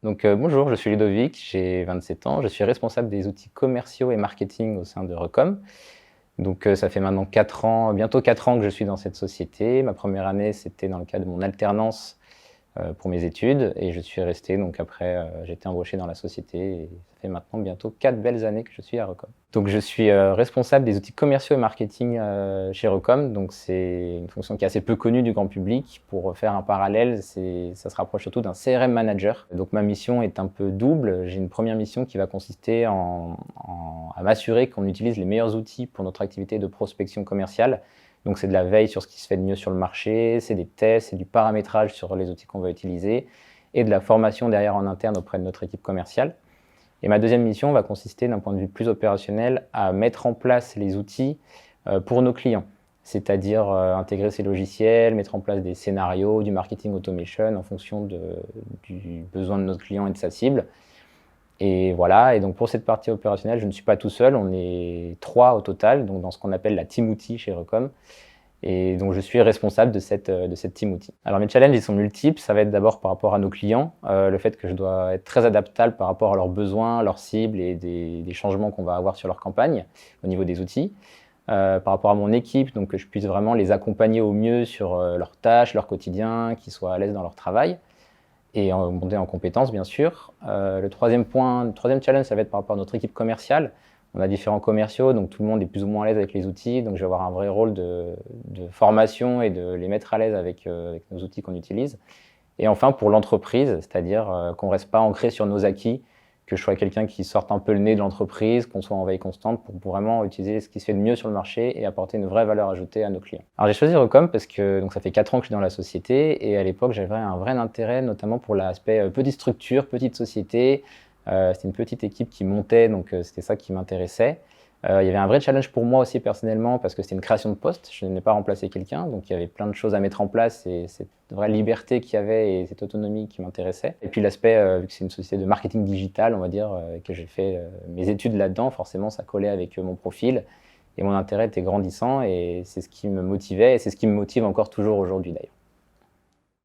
Bonjour, je suis Ludovic, j'ai 27 ans, je suis responsable des outils commerciaux et marketing au sein de Recom. Ça fait maintenant 4 ans, bientôt 4 ans que je suis dans cette société. Ma première année, c'était dans le cadre de mon alternance pour mes études et je suis resté donc après, j'ai été embauché dans la société et ça fait maintenant bientôt 4 belles années que je suis à Recom. Donc je suis responsable des outils commerciaux et marketing chez Recom. Donc c'est une fonction qui est assez peu connue du grand public. Pour faire un parallèle, ça se rapproche surtout d'un CRM manager. Donc ma mission est un peu double. J'ai une première mission qui va consister à m'assurer qu'on utilise les meilleurs outils pour notre activité de prospection commerciale. Donc c'est de la veille sur ce qui se fait de mieux sur le marché, c'est des tests, c'est du paramétrage sur les outils qu'on va utiliser et de la formation derrière en interne auprès de notre équipe commerciale. Et ma deuxième mission va consister, d'un point de vue plus opérationnel, à mettre en place les outils pour nos clients, c'est-à-dire intégrer ces logiciels, mettre en place des scénarios, du marketing automation en fonction du besoin de notre client et de sa cible. Et voilà, et donc pour cette partie opérationnelle, je ne suis pas tout seul, on est 3 au total, donc dans ce qu'on appelle la team outils chez Recom. Et donc je suis responsable de cette team outils. Alors mes challenges, ils sont multiples. Ça va être d'abord par rapport à nos clients, le fait que je dois être très adaptable par rapport à leurs besoins, leurs cibles et des changements qu'on va avoir sur leur campagne au niveau des outils. Par rapport à mon équipe, donc que je puisse vraiment les accompagner au mieux sur leurs tâches, leur quotidien, qu'ils soient à l'aise dans leur travail et monter en compétences, bien sûr. Le troisième challenge, ça va être par rapport à notre équipe commerciale. On a différents commerciaux, donc tout le monde est plus ou moins à l'aise avec les outils. Donc je vais avoir un vrai rôle de formation et de les mettre à l'aise avec nos outils qu'on utilise. Et enfin, pour l'entreprise, c'est-à-dire qu'on ne reste pas ancré sur nos acquis, que je sois quelqu'un qui sorte un peu le nez de l'entreprise, qu'on soit en veille constante pour vraiment utiliser ce qui se fait de mieux sur le marché et apporter une vraie valeur ajoutée à nos clients. Alors j'ai choisi Recom parce que donc, ça fait 4 ans que je suis dans la société et à l'époque j'avais un vrai intérêt notamment pour l'aspect petite structure, petite société. C'était une petite équipe qui montait, donc c'était ça qui m'intéressait. Il y avait un vrai challenge pour moi aussi personnellement parce que c'était une création de poste, je n'ai pas remplacé quelqu'un, donc il y avait plein de choses à mettre en place et cette vraie liberté qu'il y avait et cette autonomie qui m'intéressait. Et puis l'aspect, vu que c'est une société de marketing digital, on va dire, que j'ai fait mes études là-dedans, forcément ça collait avec mon profil et mon intérêt était grandissant et c'est ce qui me motivait et c'est ce qui me motive encore toujours aujourd'hui d'ailleurs.